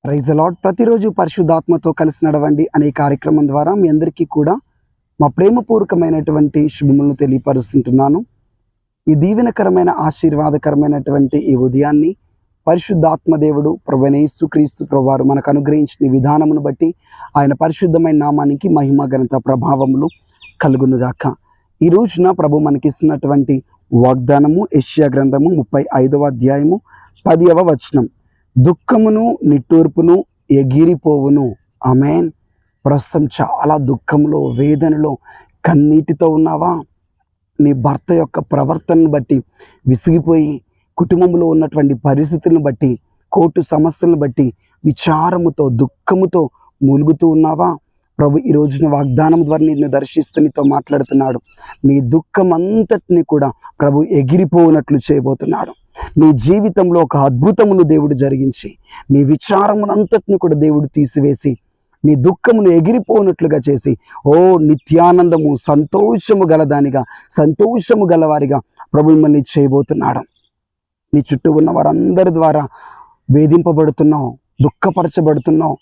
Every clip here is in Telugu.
Praise the lord. ప్రతిరోజు పరిశుద్ధాత్మతో కలిసి నడవండి అనే కార్యక్రమం ద్వారా మీ అందరికీ కూడా మా ప్రేమపూర్వకమైనటువంటి శుభములను తెలియపరుస్తుంటున్నాను. ఈ దీవెనకరమైన ఆశీర్వాదకరమైనటువంటి ఈ ఉదయాన్ని పరిశుద్ధాత్మ దేవుడు ప్రభువైన యేసుక్రీస్తు ప్రభువారు మనకు అనుగ్రహించిన విధానమును బట్టి ఆయన పరిశుద్ధమైన నామానికి మహిమ ఘనత ప్రభావములు కలుగునుగాక. ఈ రోజున ప్రభు మనకిస్తున్నటువంటి వాగ్దానము యెషయా గ్రంథము 35వ అధ్యాయము 10వ వచనం. దుఃఖమును నిట్టూర్పును ఎగిరిపోవును. ఆమేన్. ప్రస్తుతం చాలా దుఃఖంలో, వేదనలో, కన్నీటితో ఉన్నావా? నీ భర్త యొక్క ప్రవర్తనను బట్టి విసిగిపోయి, కుటుంబంలో ఉన్నటువంటి పరిస్థితులను బట్టి, కోర్టు సమస్యలను బట్టి విచారముతో, దుఃఖముతో మూలుగుతూ ఉన్నావా? ప్రభు ఈ రోజున వాగ్దానం ద్వారా నిన్ను దర్శిస్తూ నీతో మాట్లాడుతున్నాడు. నీ దుఃఖం అంతటిని కూడా ప్రభు ఎగిరిపోనట్లు చేయబోతున్నాడు. నీ జీవితంలో ఒక అద్భుతమును దేవుడు జరిగించి, నీ విచారమునంతటిని కూడా దేవుడు తీసివేసి, నీ దుఃఖమును ఎగిరిపోనట్లుగా చేసి, నిత్యానందము, సంతోషము గలదానిగా, సంతోషము గలవారిగా ప్రభు మిమ్మల్ని చేయబోతున్నాడు. నీ చుట్టూ ఉన్న వారందరి ద్వారా వేధింపబడుతున్నావు, దుఃఖపరచబడుతున్నావు.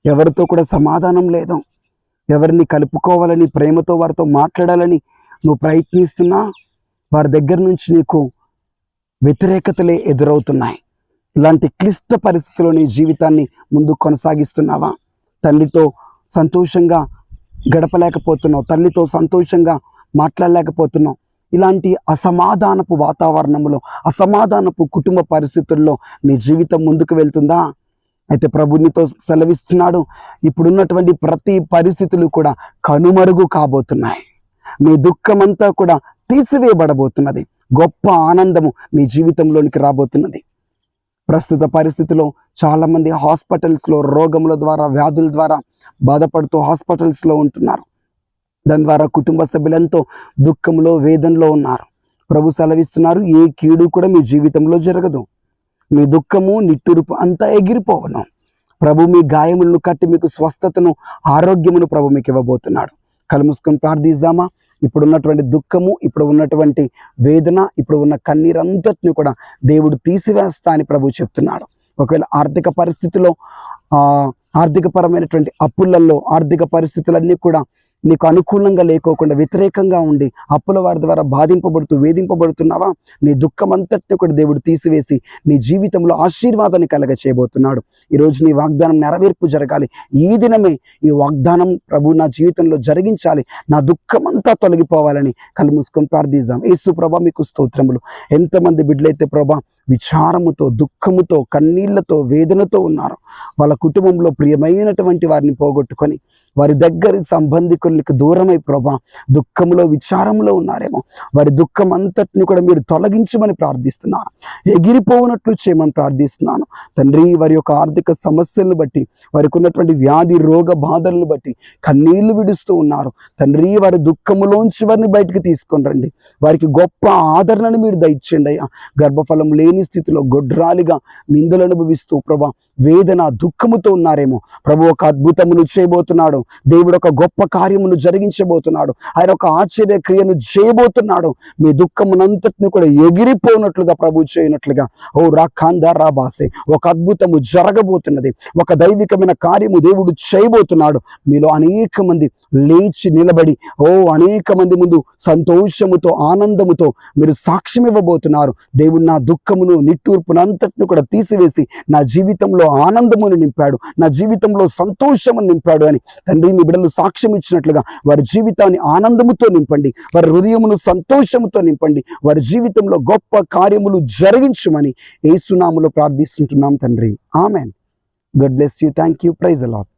ఎవరితో కూడా సమాధానం లేదు. ఎవరిని కలుపుకోవాలని, ప్రేమతో వారితో మాట్లాడాలని నువ్వు ప్రయత్నిస్తున్నా వారి దగ్గర నుంచి నీకు వ్యతిరేకతలే ఎదురవుతున్నాయి. ఇలాంటి క్లిష్ట పరిస్థితుల్లో నీ జీవితాన్ని ముందు కొనసాగిస్తున్నావా? తల్లితో సంతోషంగా గడపలేకపోతున్నావు, తల్లితో సంతోషంగా మాట్లాడలేకపోతున్నావు. ఇలాంటి అసమాధానపు వాతావరణంలో, అసమాధానపు కుటుంబ పరిస్థితుల్లో నీ జీవితం ముందుకు వెళ్తుందా? అయితే ప్రభు నీతో సెలవిస్తున్నాడు, ఇప్పుడున్నటువంటి ప్రతి పరిస్థితులు కూడా కనుమరుగు కాబోతున్నాయి. నీ దుఃఖమంతా కూడా తీసివేయబడబోతున్నది. గొప్ప ఆనందము నీ జీవితంలోనికి రాబోతున్నది. ప్రస్తుత పరిస్థితిలో చాలామంది హాస్పిటల్స్లో రోగముల ద్వారా, వ్యాధుల ద్వారా బాధపడుతూ హాస్పిటల్స్లో ఉంటున్నారు. దాని ద్వారా కుటుంబ సభ్యులెంతో దుఃఖంలో, వేదనలో ఉన్నారు. ప్రభు సెలవిస్తున్నారు, ఏ కీడు కూడా మీ జీవితంలో జరగదు. మీ దుఃఖము, నిట్టూర్పు అంతా ఎగిరిపోవను. ప్రభు మీ గాయములను కట్టి మీకు స్వస్థతను, ఆరోగ్యమును ప్రభు మీకు ఇవ్వబోతున్నాడు. కళ్ళు మూసుకొని ప్రార్థిద్దామా? ఇప్పుడున్నటువంటి దుఃఖము, ఇప్పుడు ఉన్నటువంటి వేదన, ఇప్పుడు ఉన్న కన్నీరంతటిని కూడా దేవుడు తీసివేస్తా అని ప్రభు చెప్తున్నాడు. ఒకవేళ ఆర్థిక పరిస్థితిలో, ఆర్థికపరమైనటువంటి అప్పులలో, ఆర్థిక పరిస్థితులన్నీ కూడా నీకు అనుకూలంగా లేకోకుండా వ్యతిరేకంగా ఉండి అప్పుల వారి ద్వారా బాధింపబడుతూ, వేధింపబడుతున్నావా? నీ దుఃఖం అంతటిని కూడా దేవుడు తీసివేసి నీ జీవితంలో ఆశీర్వాదాన్ని కలగ చేయబోతున్నాడు. ఈరోజు నీ వాగ్దానం నెరవేర్పు జరగాలి. ఈ దినమే ఈ వాగ్దానం ప్రభు నా జీవితంలో జరిగించాలి. నా దుఃఖం అంతా తొలగిపోవాలని కళ్ళు మూసుకొని ప్రార్థిద్దాం. యేసు ప్రభా, మీకు స్తోత్రములు. ఎంతమంది బిడ్డలైతే ప్రభా విచారముతో, దుఃఖముతో, కన్నీళ్లతో, వేదనతో ఉన్నారు. వాళ్ళ కుటుంబంలో ప్రియమైనటువంటి వారిని పోగొట్టుకొని వారి దగ్గరి సంబంధికులకు దూరమై ప్రభా దుఃఖంలో, విచారంలో ఉన్నారేమో. వారి దుఃఖం అంతటిని కూడా మీరు తొలగించమని ప్రార్థిస్తున్నాను. ఎగిరిపోనట్లు చేయమని ప్రార్థిస్తున్నాను తండ్రి. వారి యొక్క ఆర్థిక సమస్యలను బట్టి, వారికి ఉన్నటువంటి వ్యాధి రోగ బాధలను బట్టి కన్నీళ్లు విడుస్తూ ఉన్నారు తండ్రి. వారి దుఃఖములోంచి వారిని బయటికి తీసుకొని రండి. వారికి గొప్ప ఆదరణను మీరు దయచేయండి అయ్యా. గర్భఫలం లేని స్థితిలో గొడ్రాలిగా నిందలు అనుభవిస్తూ ప్రభా వేదన, దుఃఖముతో ఉన్నారేమో. ప్రభు ఒక అద్భుతమును చేయబోతున్నాడు. దేవుడు ఒక గొప్ప కార్యమును జరిగించబోతున్నాడు. ఆయన ఒక ఆశ్చర్య క్రియను చేయబోతున్నాడు. మీ దుఃఖమునంతటిని కూడా ఎగిరిపోనట్లుగా ప్రభు చేయనట్లుగా రాఖాందా రాబాసే ఒక అద్భుతము జరగబోతున్నది. ఒక దైవికమైన కార్యము దేవుడు చేయబోతున్నాడు. మీలో అనేక మంది లేచి నిలబడి అనేక మంది ముందు సంతోషముతో, ఆనందముతో మీరు సాక్ష్యం ఇవ్వబోతున్నారు. దేవుడు నా దుఃఖమును, నిట్టూర్పును అంతటిని కూడా తీసివేసి నా జీవితంలో ఆనందమును నింపాడు, నా జీవితంలో సంతోషమును నింపాడు అని తండ్రి మీ బిడ్డలు సాక్ష్యం ఇచ్చినట్లుగా వారి జీవితాన్ని ఆనందముతో నింపండి, వారి హృదయమును సంతోషముతో నింపండి, వారి జీవితంలో గొప్ప కార్యములు జరిగించమని యేసు నామములో ప్రార్థిస్తుంటున్నాం తండ్రి. ఆమెన్. God bless you. Thank you. Praise the lord.